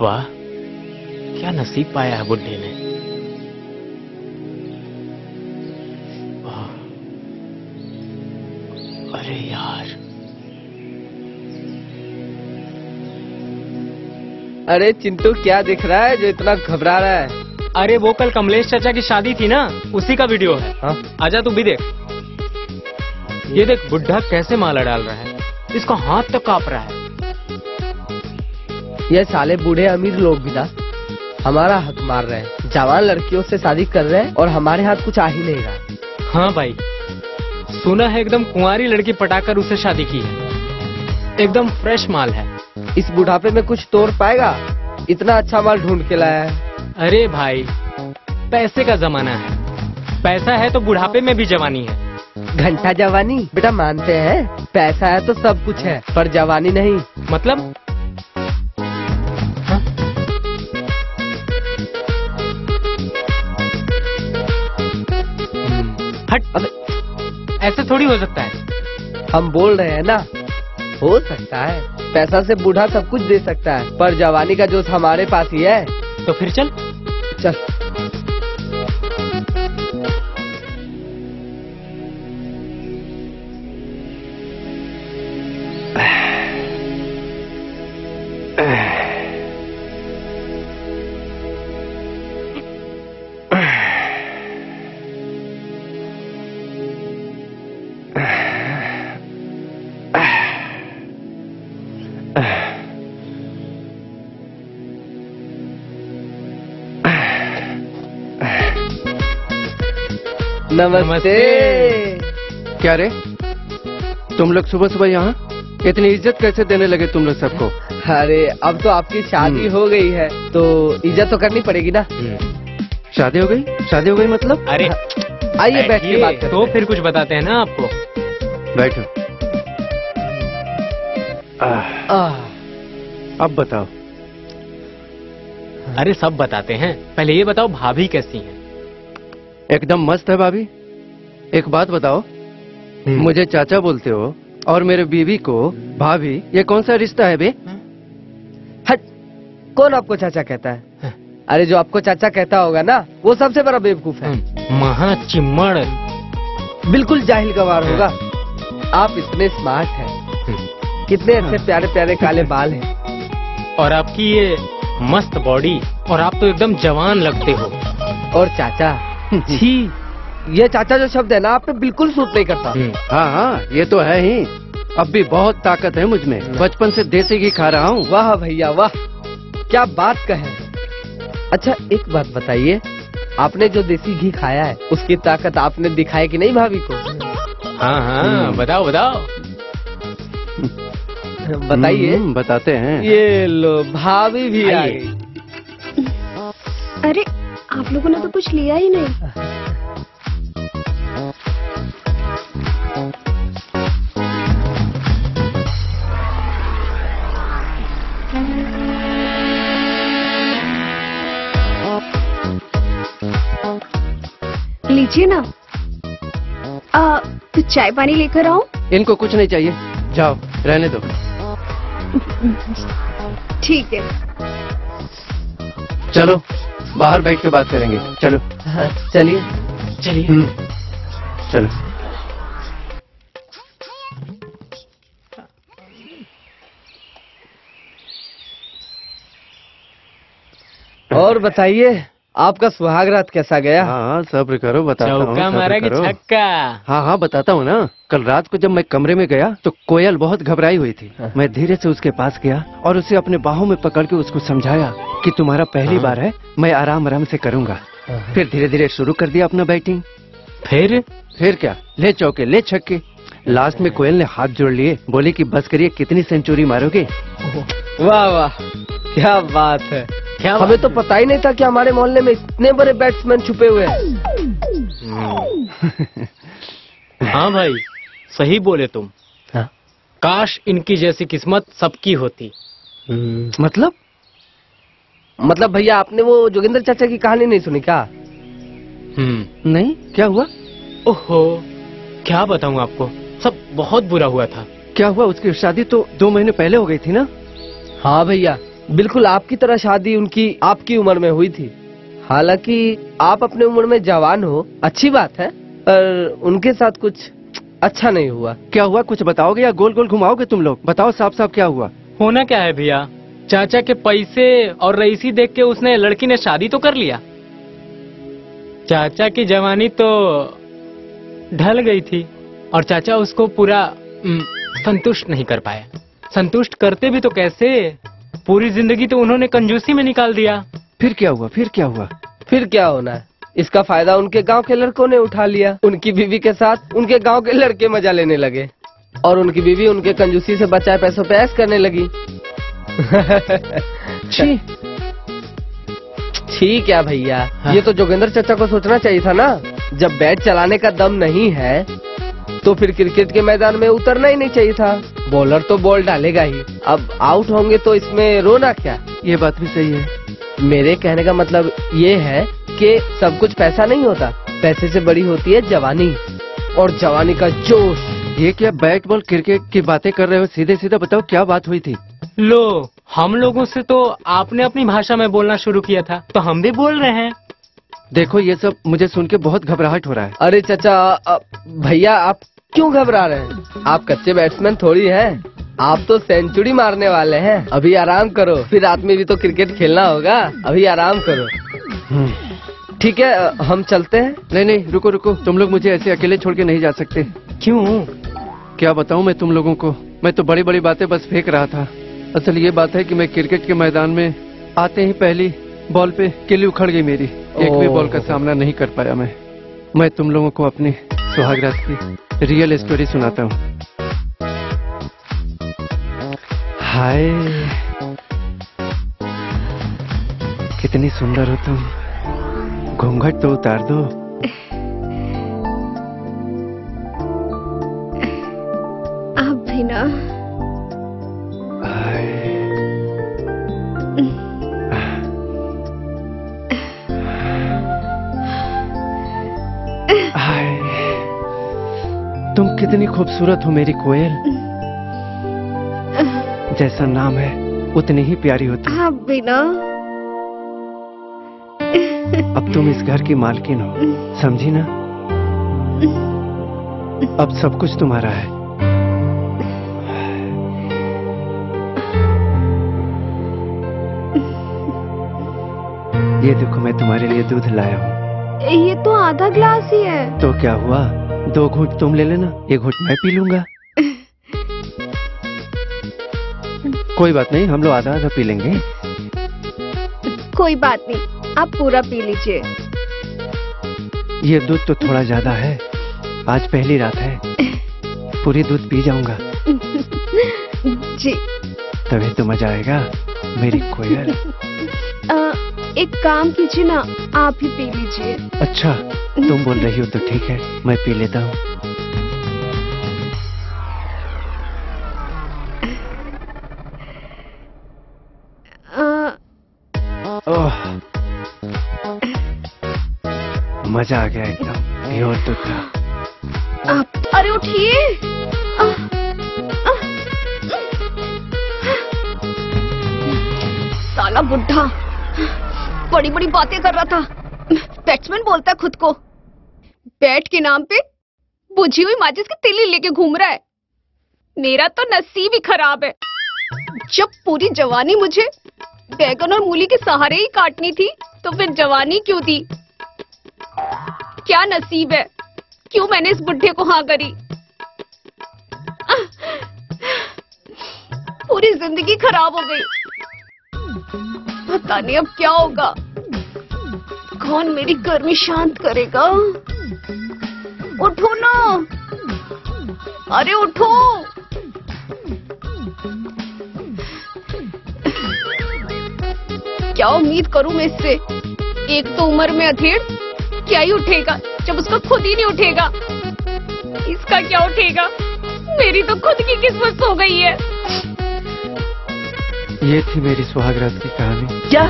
वाह, क्या नसीब पाया है बुड्ढे ने। अरे यार, अरे चिंटू क्या दिख रहा है जो इतना घबरा रहा है? अरे वो कल कमलेश चाचा की शादी थी ना, उसी का वीडियो है। हाँ? आजा तू भी देख। ये देख बुड्ढा कैसे माला डाल रहा है, इसका हाथ तो कांप रहा है। ये साले बूढ़े अमीर लोग भी ना हमारा हक मार रहे हैं, जवान लड़कियों से शादी कर रहे हैं और हमारे हाथ कुछ आ ही नहीं रहा। हाँ भाई, सुना है एकदम कुंवारी लड़की पटाकर उसे शादी की है, एकदम फ्रेश माल है। इस बुढ़ापे में कुछ तोड़ पाएगा? इतना अच्छा माल ढूंढ के लाया है। अरे भाई, पैसे का जमाना है, पैसा है तो बुढ़ापे में भी जवानी है। घंटा जवानी बेटा मानते हैं, पैसा है तो सब कुछ है, पर जवानी नहीं। मतलब? हट, ऐसे थोड़ी हो सकता है। हम बोल रहे हैं ना, हो सकता है। पैसा से बूढ़ा सब कुछ दे सकता है, पर जवानी का जोश हमारे पास ही है। तो फिर चल चल। नमस्ते। क्या रे, तुम लोग सुबह सुबह यहाँ? इतनी इज्जत कैसे देने लगे तुम लोग सबको? अरे अब तो आपकी शादी हो गई है तो इज्जत तो करनी पड़ेगी ना। शादी हो गई? शादी हो गई मतलब? अरे आइए बैठ के बात करते हैं। तो फिर कुछ बताते हैं ना आपको। बैठो। अब बताओ। अरे सब बताते हैं, पहले ये बताओ भाभी कैसी हैं? एकदम मस्त है भाभी। एक बात बताओ, मुझे चाचा बोलते हो और मेरे बीवी को भाभी, ये कौन सा रिश्ता है बे? हट, कौन आपको चाचा कहता है? अरे जो आपको चाचा कहता होगा ना, वो सबसे बड़ा बेवकूफ है। महा चिम्मड़, बिल्कुल जाहिल गवार होगा। आप इतने स्मार्ट हैं, कितने अच्छे प्यारे प्यारे काले बाल हैं, और आपकी ये मस्त बॉडी, और आप तो एकदम जवान लगते हो। और चाचा, छी, ये चाचा जो शब्द है ना, आप पे बिल्कुल सूट नहीं करता। हाँ हाँ, ये तो है ही। अब भी बहुत ताकत है मुझ में, बचपन से देसी घी खा रहा हूँ। वाह भैया वाह, क्या बात कहे। अच्छा एक बात बताइए, आपने जो देसी घी खाया है उसकी ताकत आपने दिखाई कि नहीं भाभी को? हाँ हाँ, बताओ बताओ। बताइए। बताते हैं। ये लो भाभी भी आ गई। अरे आप लोगों ने तो कुछ लिया ही नहीं। लीजिए ना। कुछ चाय पानी लेकर आओ? इनको कुछ नहीं चाहिए, जाओ रहने दो। ठीक है, चलो बाहर बैठ के बात करेंगे। चलो। हाँ, चलिए चलिए। चलो। और बताइए, आपका सुहाग रात कैसा गया? हाँ सब्र करो, बताता हूँ। चौका मारा कि छक्का? हाँ हाँ बताता हूँ ना। कल रात को जब मैं कमरे में गया तो कोयल बहुत घबराई हुई थी। मैं धीरे से उसके पास गया और उसे अपने बाहों में पकड़ के उसको समझाया कि तुम्हारा पहली बार है, मैं आराम आराम से करूँगा। फिर धीरे धीरे शुरू कर दिया अपना बैटिंग। फिर क्या, ले चौके ले छक्के। लास्ट में कोयल ने हाथ जोड़ लिए, बोली कि बस करिए, कितनी सेंचुरी मारोगे। वाह वाह, क्या बात है। क्या हमें तो पता ही नहीं था कि हमारे मोहल्ले में इतने बड़े बैट्समैन छुपे हुए हैं। हाँ भाई, सही बोले तुम। हाँ? काश इनकी जैसी किस्मत सबकी होती। मतलब भैया आपने वो जोगिंदर चाचा की कहानी नहीं सुनी क्या? नहीं, क्या हुआ? ओहो, क्या बताऊं आपको, सब बहुत बुरा हुआ था। क्या हुआ? उसकी शादी तो 2 महीने पहले हो गई थी ना? हाँ भैया, बिल्कुल आपकी तरह शादी उनकी आपकी उम्र में हुई थी। हालांकि आप अपने उम्र में जवान हो, अच्छी बात है, पर उनके साथ कुछ अच्छा नहीं हुआ। क्या हुआ, कुछ बताओगे या गोल गोल घुमाओगे तुम लोग? बताओ साफ साफ क्या हुआ। होना क्या है भैया, चाचा के पैसे और रईसी देख के उसने लड़की ने शादी तो कर लिया। चाचा की जवानी तो ढल गई थी और चाचा उसको पूरा संतुष्ट नहीं कर पाया। संतुष्ट करते भी तो कैसे, पूरी जिंदगी तो उन्होंने कंजूसी में निकाल दिया। फिर क्या हुआ, फिर क्या हुआ? फिर क्या होना है, इसका फायदा उनके गांव के लड़कों ने उठा लिया। उनकी बीवी के साथ उनके गांव के लड़के मजा लेने लगे और उनकी बीवी उनके कंजूसी से बचाए पैसों पे ऐश करने लगी। ठीक है भैया, हाँ। ये तो जोगिंदर चाचा को सोचना चाहिए था ना। जब बैट चलाने का दम नहीं है तो फिर क्रिकेट के मैदान में उतरना ही नहीं चाहिए था। बॉलर तो बॉल डालेगा ही, अब आउट होंगे तो इसमें रोना क्या। ये बात भी सही है। मेरे कहने का मतलब ये है कि सब कुछ पैसा नहीं होता, पैसे से बड़ी होती है जवानी और जवानी का जोश। ये क्या बैट बॉल क्रिकेट की बातें कर रहे हो? सीधे सीधे बताओ क्या बात हुई थी। लो, हम लोगों से तो आपने अपनी भाषा में बोलना शुरू किया था, तो हम भी बोल रहे हैं। देखो ये सब मुझे सुन के बहुत घबराहट हो रहा है। अरे चाचा, भैया आप क्यों घबरा रहे हैं? आप कच्चे बैट्समैन थोड़ी हैं, आप तो सेंचुरी मारने वाले हैं। अभी आराम करो, फिर रात में भी तो क्रिकेट खेलना होगा। अभी आराम करो। ठीक है, हम चलते हैं। नहीं नहीं, रुको रुको, तुम लोग मुझे ऐसे अकेले छोड़ के नहीं जा सकते। क्यों? क्या बताऊं मैं तुम लोगों को, मैं तो बड़ी बड़ी बातें बस फेंक रहा था। असल ये बात है कि मैं क्रिकेट के मैदान में आते ही पहली बॉल पे किल्ली उखड़ गई मेरी। एक भी बॉल का सामना नहीं कर पाया मैं तुम लोगों को अपनी सुहागरात की रियल स्टोरी सुनाता हूँ। हाय, कितनी सुंदर हो तुम। घूंघट तो उतार दो। आप भी ना। हाय, हाय, तुम कितनी खूबसूरत हो मेरी कोयल। जैसा नाम है उतनी ही प्यारी हो तुम। आप भी ना। अब तुम इस घर की मालकिन हो, समझी ना? अब सब कुछ तुम्हारा है। ये देखो, मैं तुम्हारे लिए दूध लाया हूँ। ये तो आधा ग्लास ही है। तो क्या हुआ, 2 घूंट तुम ले लेना, 1 घूंट मैं पी लूंगा। कोई बात नहीं, हम लोग आधा आधा पी लेंगे। कोई बात नहीं, आप पूरा पी लीजिए। ये दूध तो थोड़ा ज्यादा है, आज पहली रात है, पूरी दूध पी जाऊंगा। जी। तभी तो मजा आएगा मेरी कोयल। एक काम कीजिए ना, आप ही पी लीजिए। अच्छा, तुम बोल रही हो तो ठीक है, मैं पी लेता हूँ। ओह, मजा आ गया एकदम, प्योर दूध था। आप अरे उठिए। साला बुढ़ा बड़ी बड़ी बातें कर रहा था। बैट्समैन बोलता है खुद को। बैट के नाम पे बुझी हुई माचिस की तीली लेके घूम रहा है। मेरा तो नसीब ही खराब है। जब पूरी जवानी मुझे बैगन और मूली के सहारे ही काटनी थी, तो फिर जवानी क्यों दी? क्या नसीब है, क्यों मैंने इस बुढ़े को हाँ करी? पूरी जिंदगी खराब हो गई। पता नहीं अब क्या होगा, कौन मेरी गर्मी शांत करेगा? उठो ना, अरे उठो। क्या उम्मीद करूं मैं इससे? एक तो उम्र में अधेड़, क्या ही उठेगा जब उसका खुद ही नहीं उठेगा। इसका क्या उठेगा, मेरी तो खुद की किस्मत सो गई है। ये थी मेरी सुहागरात की कहानी। क्या?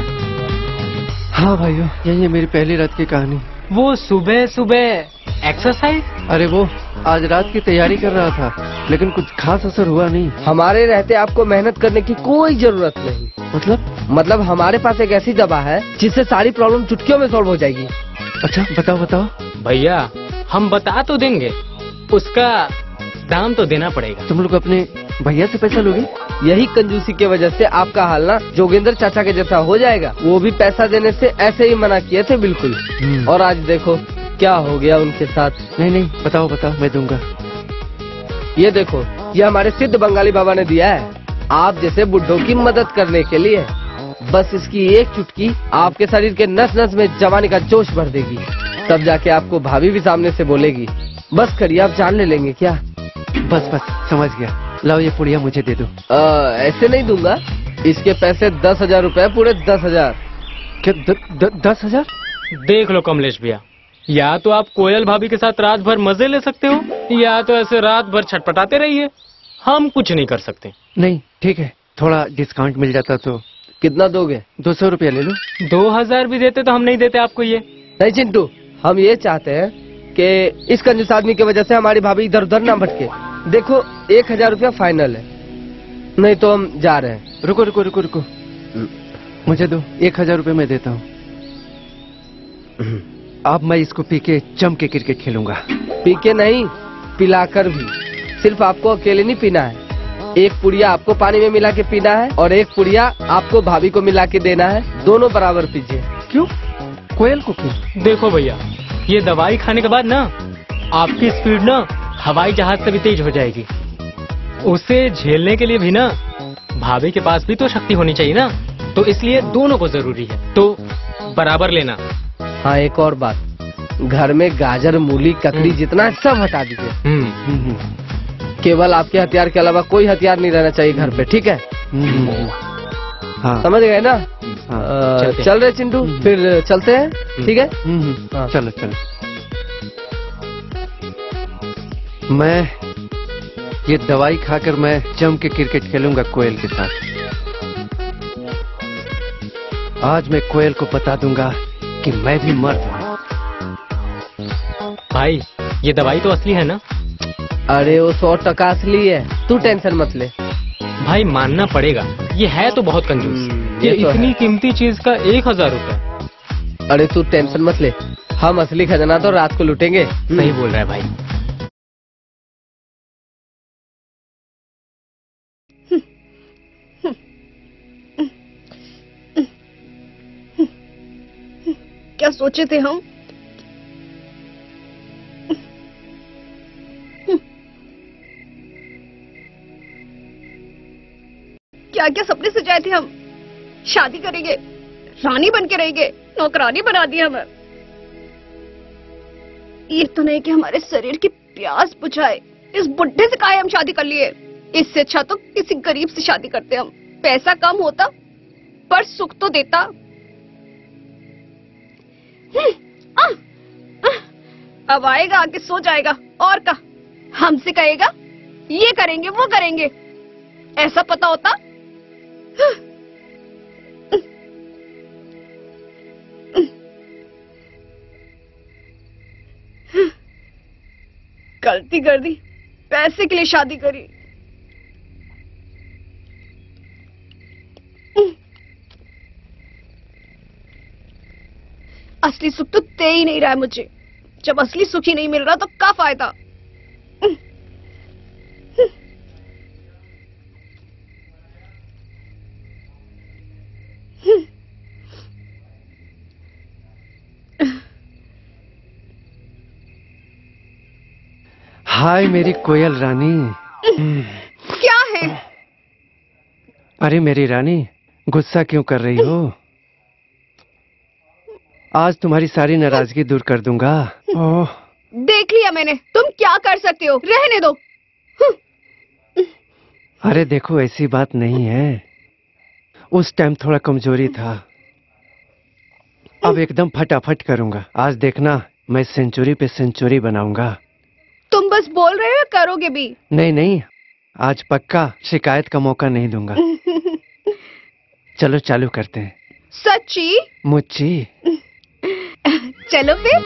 हाँ भाइयों, यही है मेरी पहली रात की कहानी। वो सुबह सुबह एक्सरसाइज? अरे वो आज रात की तैयारी कर रहा था, लेकिन कुछ खास असर हुआ नहीं। हमारे रहते आपको मेहनत करने की कोई जरूरत नहीं। मतलब हमारे पास एक ऐसी दवा है जिससे सारी प्रॉब्लम चुटकियों में सॉल्व हो जाएगी। अच्छा बताओ बताओ। भैया हम बता तो देंगे, उसका दाम तो देना पड़ेगा। तुम लोग अपने भैया से पैसा लोगे? यही कंजूसी की वजह से आपका हाल ना जोगिंदर चाचा के जैसा हो जाएगा। वो भी पैसा देने से ऐसे ही मना किए थे बिल्कुल, और आज देखो क्या हो गया उनके साथ। नहीं नहीं बताओ बताओ, मैं दूंगा। ये देखो, ये हमारे सिद्ध बंगाली बाबा ने दिया है आप जैसे बुड्ढों की मदद करने के लिए। बस इसकी एक चुटकी आपके शरीर के नस नस में जवानी का जोश भर देगी। तब जाके आपको भाभी भी सामने से बोलेगी। बस करिए, आप जान ले लेंगे क्या? बस बस समझ गया। लाओ ये पुड़िया मुझे दे दो। ऐसे नहीं दूंगा, इसके पैसे 10,000 रुपए, पूरे 10,000। क्या 10,000? देख लो कमलेश भैया, या तो आप कोयल भाभी के साथ रात भर मजे ले सकते हो, या तो ऐसे रात भर छटपटाते रहिए। हम कुछ नहीं कर सकते। नहीं ठीक है, थोड़ा डिस्काउंट मिल जाता तो। कितना दोगे? 200 रुपया ले लो। 2,000 भी देते तो हम नहीं देते आपको ये। नहीं चिंटू, हम ये चाहते हैं कि इस कंजूस आदमी की वजह से हमारी भाभी इधर उधर ना भटके। देखो 1,000 रुपया फाइनल है, नहीं तो हम जा रहे हैं। रुको रुको रुको रुको, मुझे दो। 1,000 रुपये मैं देता हूँ। अब मैं इसको पी के जम के क्रिकेट खेलूंगा। पी के नहीं, पिलाकर भी। सिर्फ आपको अकेले नहीं पीना है, एक पुड़िया आपको पानी में मिला के पीना है और एक पुड़िया आपको भाभी को मिला के देना है। दोनों बराबर पीजिए। क्यों? कोयल को क्यों? देखो भैया, ये दवाई खाने के बाद ना आपकी स्पीड ना हवाई जहाज से भी तेज हो जाएगी। उसे झेलने के लिए भी ना भाभी के पास भी तो शक्ति होनी चाहिए ना, तो इसलिए दोनों को जरूरी है, तो बराबर लेना। हाँ, एक और बात, घर में गाजर मूली ककड़ी जितना सब हटा दीजिए। केवल आपके हथियार के अलावा कोई हथियार नहीं रहना चाहिए घर पे, ठीक है? हाँ समझ गए ना? हाँ, चल रहे चिंटू, फिर चलते हैं, ठीक है? हाँ। चलो चलो। मैं ये दवाई खाकर मैं जम के क्रिकेट खेलूंगा कोयल के साथ। आज मैं कोयल को बता दूंगा कि मैं भी मर्द हूँ। भाई ये दवाई तो असली है ना? अरे वो 100% असली है, तू टेंशन मत ले। भाई मानना पड़ेगा, ये है तो बहुत कंजूस। ये तो इतनी है। कीमती चीज का 1,000 रुपए। अरे तू टेंशन मत ले, हम असली खजाना तो रात को लूटेंगे। सही बोल रहा है भाई। क्या सोचे थे हम? क्या क्या सपने सजाए थे हम? शादी करेंगे, रानी बन के रहेंगे, नौकरानी बना दी हमें। ये तो नहीं कि हमारे शरीर की प्यास बुझाए। इस बुढ़े से काहे हम शादी कर लिए? इससे अच्छा तो किसी गरीब से शादी करते हम। पैसा कम होता पर सुख तो देता। अब आएगा आके सो जाएगा और का हमसे कहेगा ये करेंगे वो करेंगे। ऐसा पता होता गलती कर दी, पैसे के लिए शादी करी। असली सुख तो दे ही नहीं रहा है मुझे। जब असली सुख ही नहीं मिल रहा तो क्या फायदा? हाय मेरी कोयल रानी। क्या है? अरे मेरी रानी, गुस्सा क्यों कर रही हो? आज तुम्हारी सारी नाराजगी दूर कर दूंगा। ओह, देख लिया मैंने, तुम क्या कर सकते हो, रहने दो। अरे देखो ऐसी बात नहीं है, उस टाइम थोड़ा कमजोरी था, अब एकदम फटाफट करूंगा। आज देखना मैं सेंचुरी पे सेंचुरी बनाऊंगा। तुम बस बोल रहे हो या करोगे भी? नहीं नहीं, आज पक्का शिकायत का मौका नहीं दूंगा। चलो चालू करते हैं। सच्ची? मुच्ची। चलो फिर।